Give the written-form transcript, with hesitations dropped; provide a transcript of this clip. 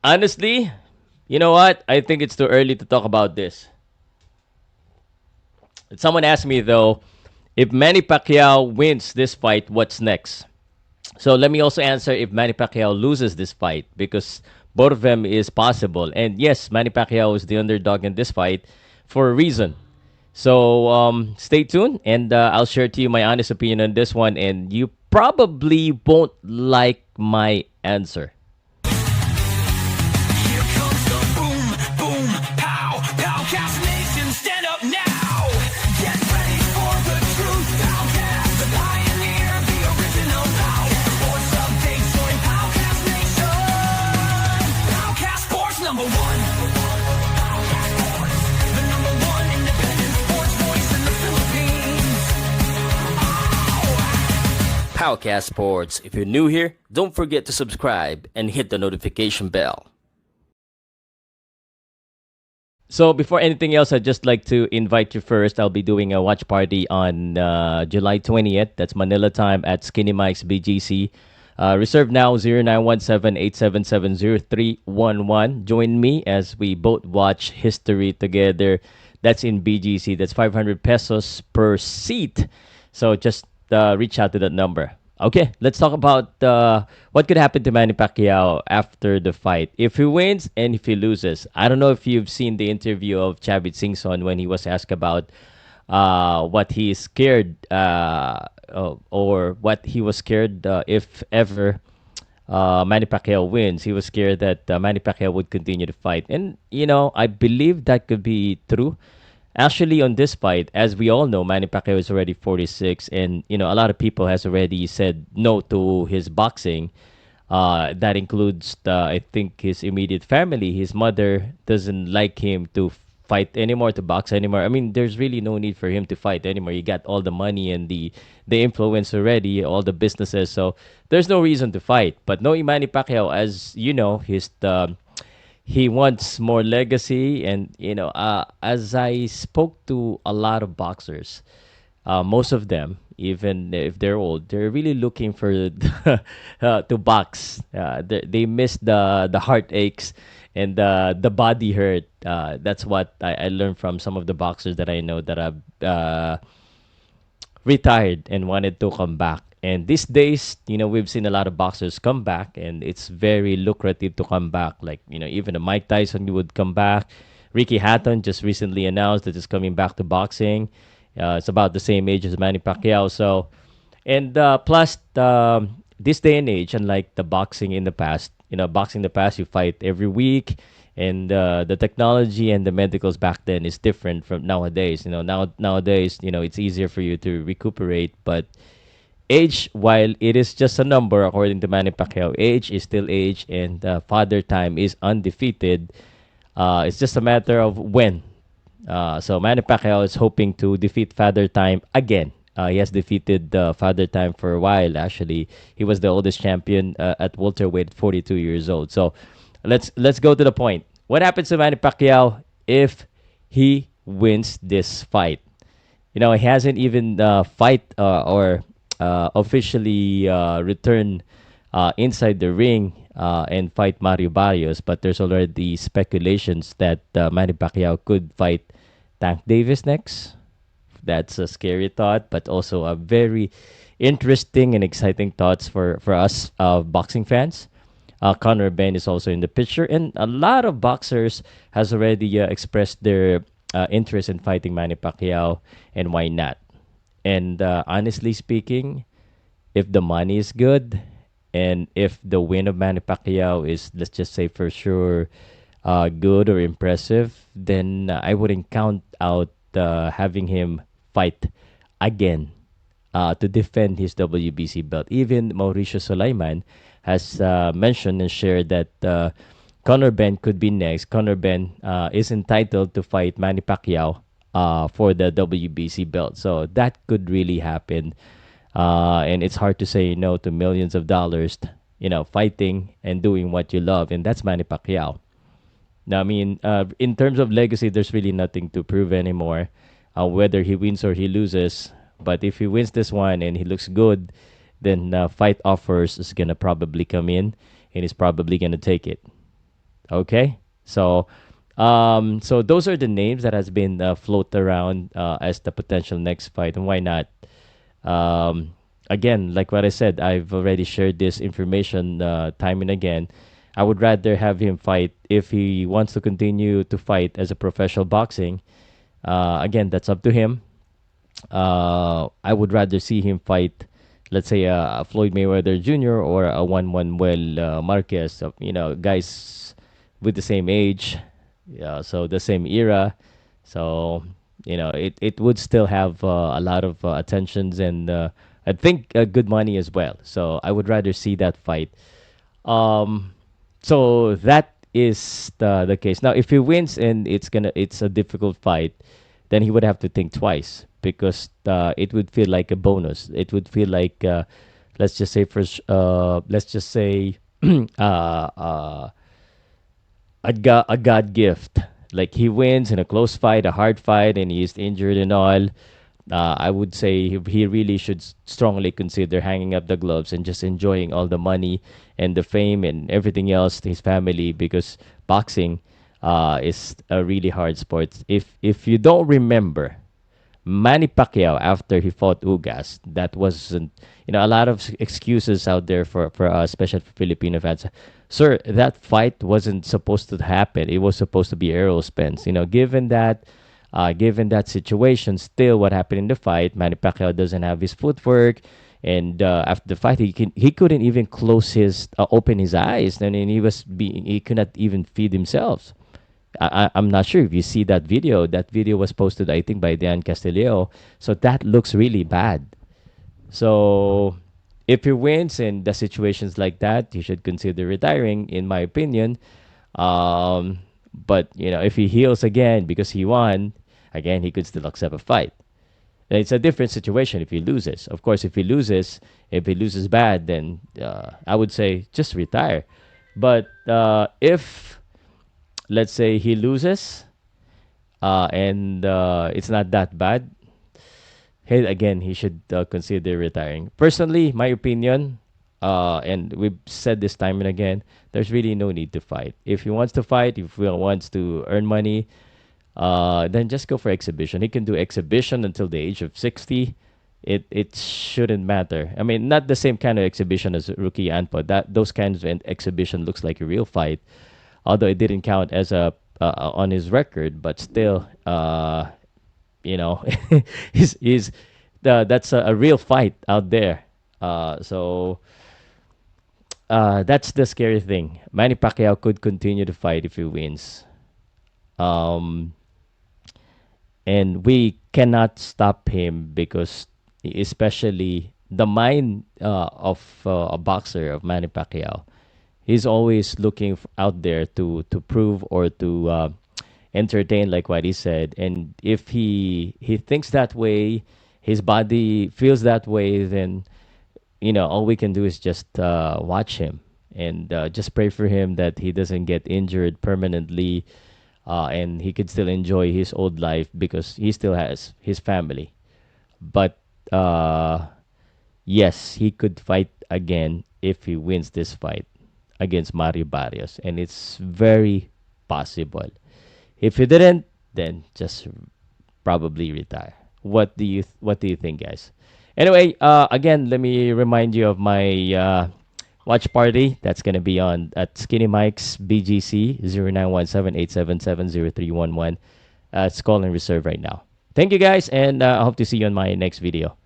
Honestly, you know what? I think it's too early to talk about this. Someone asked me though, if Manny Pacquiao wins this fight, what's next? So let me also answer if Manny Pacquiao loses this fight because both of them is possible. And yes, Manny Pacquiao is the underdog in this fight for a reason. So stay tuned, and I'll share to you my honest opinion on this one. And you probably won't like my answer. Here comes the boom, boom, pow, Powcast Nation, stand up now. Get ready for the truth, Powcast, the pioneer, the original Pow. Sports updates, join Powcast Nation. Powcast Sports #1. Powcast Sports, the #1 independent sports voice in the Philippines. Powcast Sports. If you're new here, don't forget to subscribe and hit the notification bell. So before anything else, I'd just like to invite you first. I'll be doing a watch party on July 20th. That's Manila time at Skinny Mike's BGC. Reserve now 0917-877-0311. Join me as we both watch history together. That's in BGC. That's 500 pesos per seat. So just reach out to that number. Okay, let's talk about what could happen to Manny Pacquiao after the fight. If he wins and if he loses. I don't know if you've seen the interview of Chavit Singson when he was asked about what he is scared or what he was scared if ever Manny Pacquiao wins. He was scared that Manny Pacquiao would continue to fight. And, I believe that could be true. Actually, on this fight, as we all know, Manny Pacquiao is already 46, and a lot of people has already said no to his boxing. That includes, I think, his immediate family. His mother doesn't like him to fight anymore, to box anymore. I mean, there's really no need for him to fight anymore. You got all the money and the influence already, all the businesses, so there's no reason to fight. But no, Manny Pacquiao, as you know, he wants more legacy. And as I spoke to a lot of boxers, most of them, even if they're old, they're really looking for to box. They miss the heartaches and the body hurt. That's what I learned from some of the boxers that I know that have retired and wanted to come back. And these days, we've seen a lot of boxers come back, and it's very lucrative to come back. Like, even a Mike Tyson would come back. Ricky Hatton just recently announced that he's coming back to boxing. It's about the same age as Manny Pacquiao. So, and plus, this day and age, unlike the boxing in the past, boxing in the past, you fight every week, and the technology and the medicals back then is different from nowadays. Nowadays, it's easier for you to recuperate, but age, while it is just a number, according to Manny Pacquiao, age is still age, and father time is undefeated. It's just a matter of when. So Manny Pacquiao is hoping to defeat Father Time again. He has defeated Father Time for a while. Actually, he was the oldest champion at welterweight, 42 years old. So let's go to the point. What happens to Manny Pacquiao if he wins this fight? He hasn't even fight or officially return inside the ring and fight Mario Barrios, but there's already speculations that Manny Pacquiao could fight Tank Davis next. That's a scary thought, but also a very interesting and exciting thoughts for us boxing fans. Conor Ben is also in the picture, and a lot of boxers has already expressed their interest in fighting Manny Pacquiao, and why not? And honestly speaking, if the money is good, and if the win of Manny Pacquiao is, let's just say for sure, good or impressive, then I wouldn't count out having him fight again to defend his WBC belt. Even Mauricio Sulaiman has mentioned and shared that Conor Ben could be next. Conor Ben is entitled to fight Manny Pacquiao for the WBC belt. So that could really happen. And it's hard to say no to millions of dollars, fighting and doing what you love. And that's Manny Pacquiao. Now, I mean, in terms of legacy, there's really nothing to prove anymore, whether he wins or he loses. But if he wins this one and he looks good, then fight offers is going to probably come in, and he's probably going to take it. Okay, so those are the names that has been floated around as the potential next fight, and why not? Um, Again, like what I said, I've already shared this information time and again. I would rather have him fight if he wants to continue to fight as a professional boxing. Again, that's up to him. I would rather see him fight, let's say, a Floyd Mayweather Jr. or a Juan Manuel Marquez. So, guys with the same age, yeah, so the same era. So it would still have a lot of attentions and I think good money as well. So I would rather see that fight. Um, so that is the case. Now, if he wins and it's a difficult fight, then he would have to think twice because it would feel like a bonus. It would feel like let's just say let's just say uh, a god gift. Like he wins in a close fight, a hard fight, and he's injured and all. I would say he really should strongly consider hanging up the gloves and just enjoying all the money and the fame and everything else to his family because boxing is a really hard sport. If you don't remember, Manny Pacquiao after he fought Ugas, that wasn't a lot of excuses out there for us, especially for Filipino fans. Sir, that fight wasn't supposed to happen. It was supposed to be Errol Spence. Given that situation, still what happened in the fight, Manny Pacquiao doesn't have his footwork, and after the fight, he couldn't even open his eyes, and then he could not even feed himself. I'm not sure if you see that video. That video was posted, I think, by Dan Castillo. So that looks really bad. So if he wins in the situations like that, he should consider retiring, in my opinion. But if he heals again because he won, again he could still accept a fight. It's a different situation if he loses. Of course, if he loses bad, then I would say just retire. But if let's say he loses and it's not that bad, he should consider retiring. Personally, my opinion, and we've said this time and again, there's really no need to fight. If he wants to fight, if he wants to earn money, then just go for exhibition. He can do exhibition until the age of 60. It shouldn't matter. I mean, not the same kind of exhibition as rookie Anpo. Those kinds of exhibition looks like a real fight, although it didn't count as a on his record, but still, you know, he's that's a real fight out there. So that's the scary thing. Manny Pacquiao could continue to fight if he wins. Um, and we cannot stop him because especially the mind of a boxer of Manny Pacquiao, he's always looking out there to prove or to entertain, like what he said. And if he thinks that way, his body feels that way, then all we can do is just watch him and just pray for him that he doesn't get injured permanently, and he could still enjoy his old life because he still has his family. But yes, he could fight again if he wins this fight against Mario Barrios, and it's very possible. If he didn't, then just probably retire. What do you think, guys? Anyway, again, let me remind you of my watch party. That's gonna be on at Skinny Mike's BGC 0917-877-0311. It's call and reserve right now. Thank you, guys, and I hope to see you on my next video.